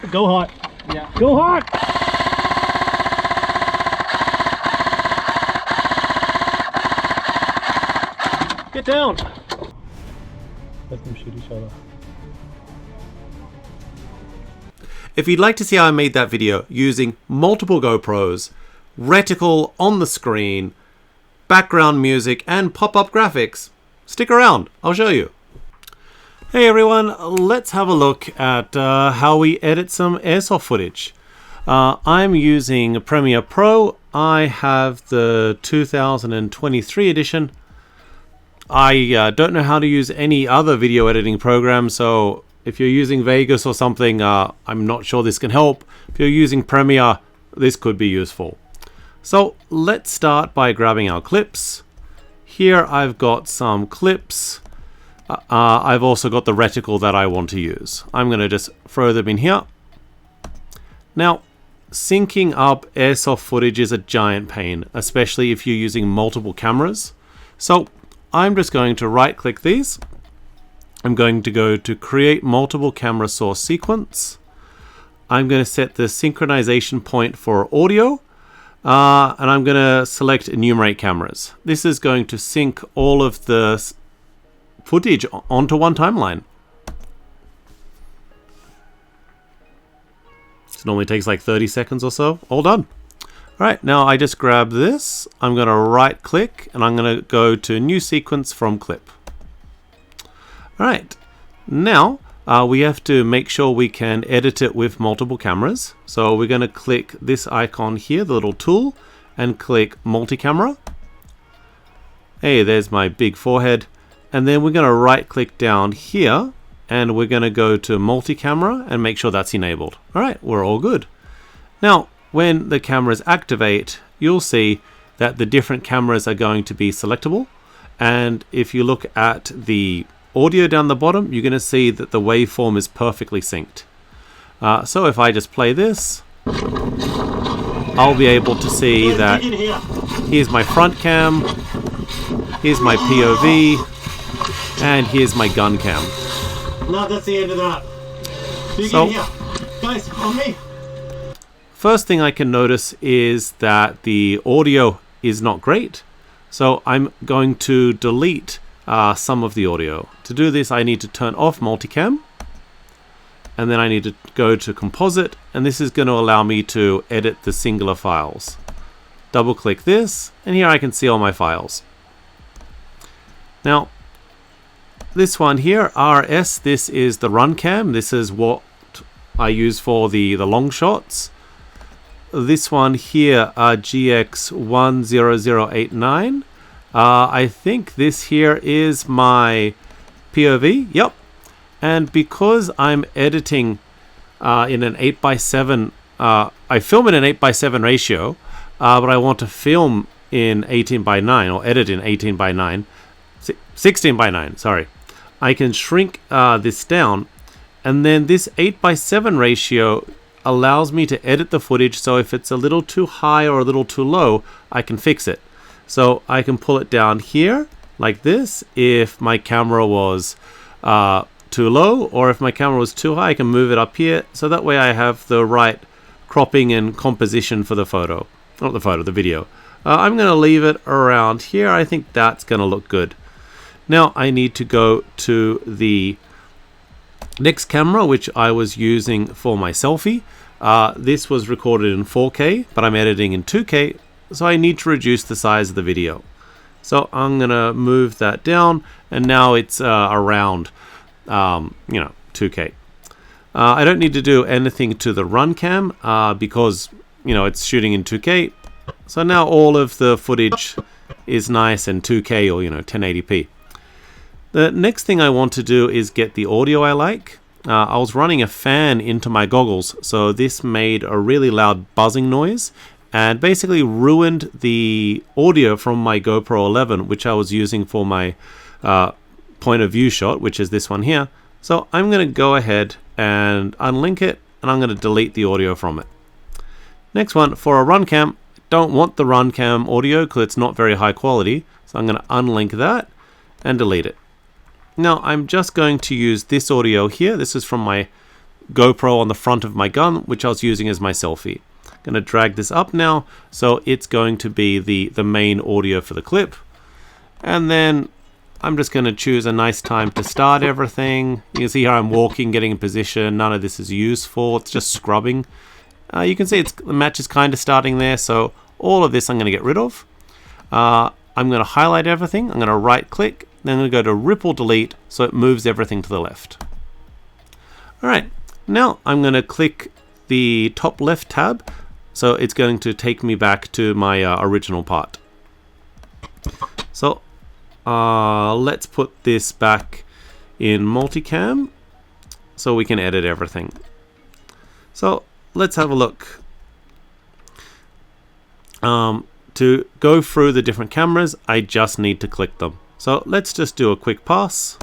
Go hot. Yeah. Go hot. Get down. Let them shoot each other. If you'd like to see how I made that video using multiple GoPros, reticle on the screen, background music, and pop-up graphics, stick around, I'll show you. Hey everyone, let's have a look at how we edit some airsoft footage. I'm using Premiere Pro. I have the 2023 edition. I don't know how to use any other video editing program, so if you're using Vegas or something, I'm not sure this can help. If you're using Premiere, this could be useful. So let's start by grabbing our clips. Here I've got some clips. I've also got the reticle that I want to use. I'm going to just throw them in here. Now, syncing up airsoft footage is a giant pain, especially if you're using multiple cameras. So I'm just going to right click these. I'm going to go to create multiple camera source sequence. I'm going to set the synchronization point for audio. And I'm going to select enumerate cameras. This is going to sync all of the footage onto one timeline. It normally takes like 30 seconds or so. All done. All right, now I just grab this. I'm going to right click and I'm going to go to new sequence from clip. All right, now we have to make sure we can edit it with multiple cameras. So we're going to click this icon here, the little tool, and click multicamera. Hey, there's my big forehead. And then we're going to right click down here and we're going to go to multicamera and make sure that's enabled. All right, we're all good. Now, when the cameras activate, you'll see that the different cameras are going to be selectable. And if you look at the audio down the bottom, you're going to see that the waveform is perfectly synced. So if I just play this, I'll be able to see that here's my front cam, here's my POV, and here's my gun cam. No, that's the end of that. So, guys, on me. First thing I can notice is that the audio is not great. So I'm going to delete some of the audio. To do this, I need to turn off multicam. And then I need to go to composite. And this is going to allow me to edit the singular files. Double click this. And here I can see all my files. Now, this one here, RS, this is the run cam. This is what I use for the long shots. This one here, GX10089. I think this here is my POV. Yep. And because I'm editing in an 8:7, I film in an 8:7 ratio, but I want to film in 18:9 or edit in 18:9, 16:9, sorry. I can shrink this down, and then this 8:7 ratio allows me to edit the footage, so if it's a little too high or a little too low, I can fix it. So I can pull it down here like this if my camera was too low, or if my camera was too high, I can move it up here, so that way I have the right cropping and composition for the photo. Not the photo, the video. I'm going to leave it around here. I think that's going to look good. Now I need to go to the next camera, which I was using for my selfie. This was recorded in 4K, but I'm editing in 2K, so I need to reduce the size of the video. So I'm going to move that down, and now it's around 2K. I don't need to do anything to the run cam because it's shooting in 2K. So now all of the footage is nice in 2K or 1080p. The next thing I want to do is get the audio I like. I was running a fan into my goggles, so this made a really loud buzzing noise and basically ruined the audio from my GoPro 11, which I was using for my point of view shot, which is this one here. So I'm going to go ahead and unlink it, and I'm going to delete the audio from it. Next one, for a run cam, don't want the run cam audio because it's not very high quality, so I'm going to unlink that and delete it. Now I'm just going to use this audio here. This is from my GoPro on the front of my gun, which I was using as my selfie. I'm going to drag this up now, so it's going to be the main audio for the clip. And then I'm just going to choose a nice time to start everything. You can see here I'm walking, getting in position. None of this is useful. It's just scrubbing. You can see the match is kind of starting there, so all of this I'm going to get rid of. I'm going to highlight everything. I'm going to right click, then I'm going to go to ripple delete so it moves everything to the left. Alright, now I'm going to click the top left tab, so it's going to take me back to my original part. So let's put this back in Multicam so we can edit everything. So let's have a look. To go through the different cameras, I just need to click them. So let's just do a quick pass.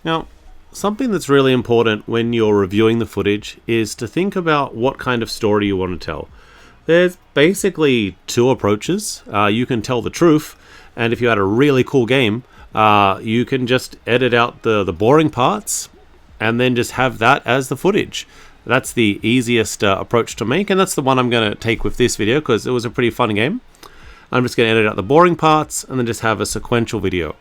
Now, something that's really important when you're reviewing the footage is to think about what kind of story you want to tell. There's basically two approaches. You can tell the truth, and if you had a really cool game, you can just edit out the boring parts and then just have that as the footage. That's the easiest approach to make, and that's the one I'm going to take with this video because it was a pretty fun game. I'm just going to edit out the boring parts and then just have a sequential video.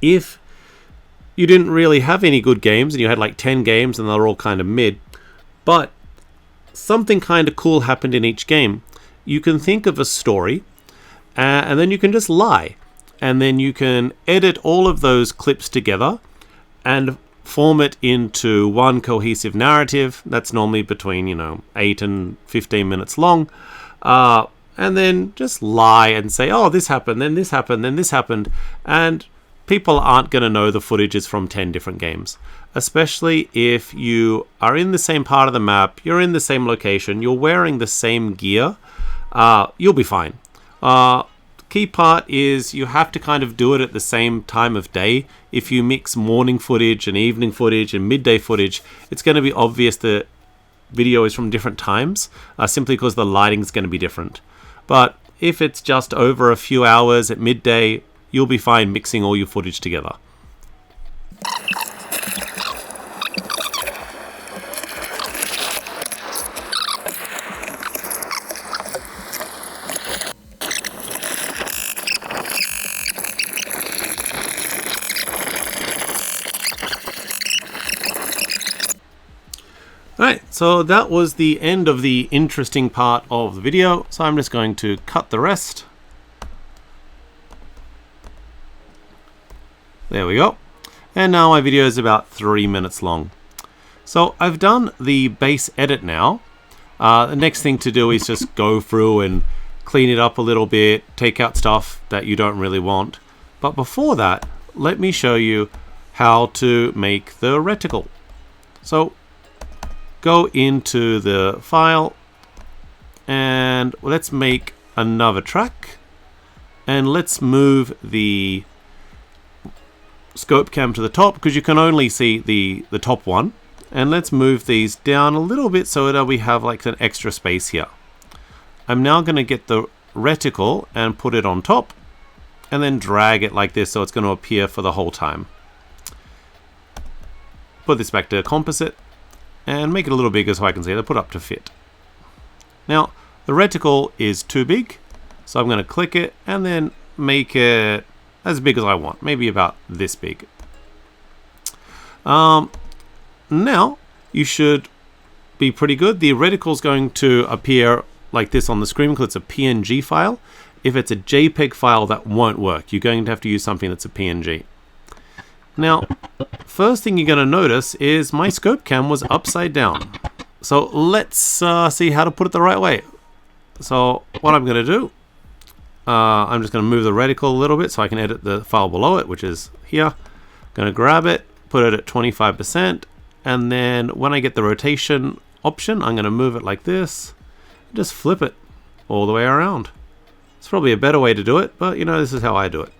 If you didn't really have any good games and you had like 10 games and they're all kind of mid, but something kind of cool happened in each game, you can think of a story and then you can just lie, and then you can edit all of those clips together and form it into one cohesive narrative that's normally between 8 and 15 minutes long, and then just lie and say, oh, this happened, then this happened, then this happened, and people aren't going to know the footage is from 10 different games, especially if you are in the same part of the map, you're in the same location, you're wearing the same gear. You'll be fine. Key part is you have to kind of do it at the same time of day. If you mix morning footage and evening footage and midday footage, it's going to be obvious the video is from different times, simply because the lighting is going to be different. But if it's just over a few hours at midday, you'll be fine mixing all your footage together. Alright, so that was the end of the interesting part of the video, so I'm just going to cut the rest. There we go. And now my video is about 3 minutes long. So I've done the base edit now. The next thing to do is just go through and clean it up a little bit, take out stuff that you don't really want. But before that, let me show you how to make the reticle. So go into the file and let's make another track, and let's move the scope cam to the top because you can only see the top one, and let's move these down a little bit so that we have like an extra space here. I'm now going to get the reticle and put it on top and then drag it like this so it's going to appear for the whole time. Put this back to composite and make it a little bigger so I can see it. Put up to fit. Now the reticle is too big, so I'm going to click it and then make it as big as I want, maybe about this big. Now you should be pretty good. The reticle is going to appear like this on the screen because it's a PNG file. If it's a JPEG file, that won't work. You're going to have to use something that's a PNG. Now, first thing you're going to notice is my scope cam was upside down. So let's see how to put it the right way. So what I'm going to do, I'm just going to move the reticle a little bit so I can edit the file below it, which is here. I'm going to grab it, put it at 25%, and then when I get the rotation option, I'm going to move it like this, and just flip it all the way around. It's probably a better way to do it, but this is how I do it.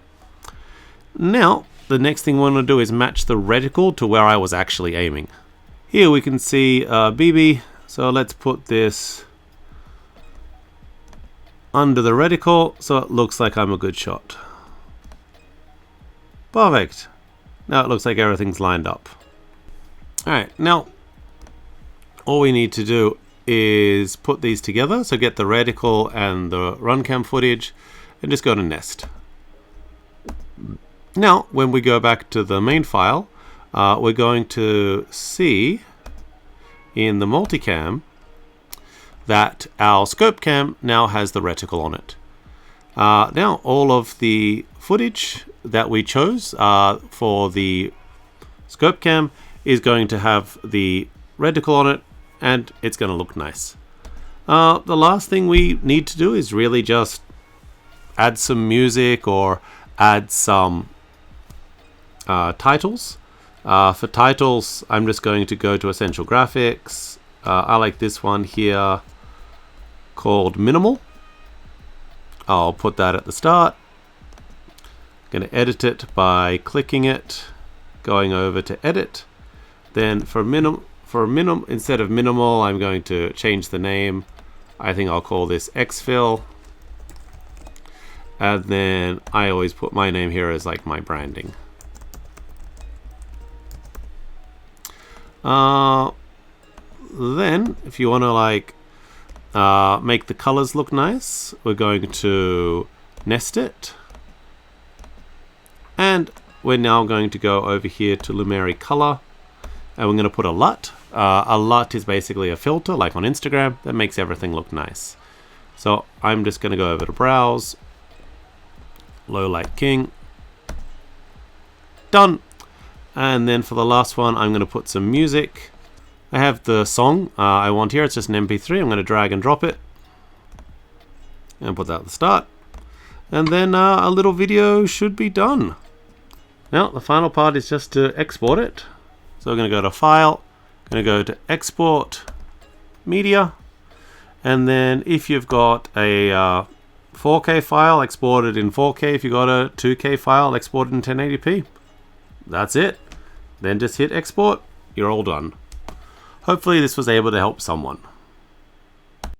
Now, the next thing we want to do is match the reticle to where I was actually aiming. Here we can see BB, so let's put this under the reticle so it looks like I'm a good shot. Perfect. Now it looks like everything's lined up. Alright, now all we need to do is put these together. So get the reticle and the runcam footage and just go to nest. Now when we go back to the main file, we're going to see in the multicam that our scope cam now has the reticle on it. Now all of the footage that we chose for the scope cam is going to have the reticle on it, and it's going to look nice. The last thing we need to do is really just add some music or add some titles. For titles, I'm just going to go to Essential Graphics. I like this one here called Minimal. I'll put that at the start. Going to edit it by clicking it, going over to edit. Then for instead of minimal, I'm going to change the name. I think I'll call this Xfill. And then I always put my name here as like my branding. Then if you want to like make the colors look nice, we're going to nest it. And we're now going to go over here to Luminary Color, and we're going to put a LUT. A LUT is basically a filter, like on Instagram, that makes everything look nice. So I'm just going to go over to Browse, Low Light King, done. And then for the last one, I'm going to put some music. I have the song I want here. It's just an MP3. I'm going to drag and drop it and put that at the start. And then a little video should be done. Now the final part is just to export it. So we're going to go to File, going to go to Export Media, and then if you've got a 4K file, export it in 4K. If you've got a 2K file, export it in 1080p. That's it. Then just hit export. You're all done. Hopefully this was able to help someone.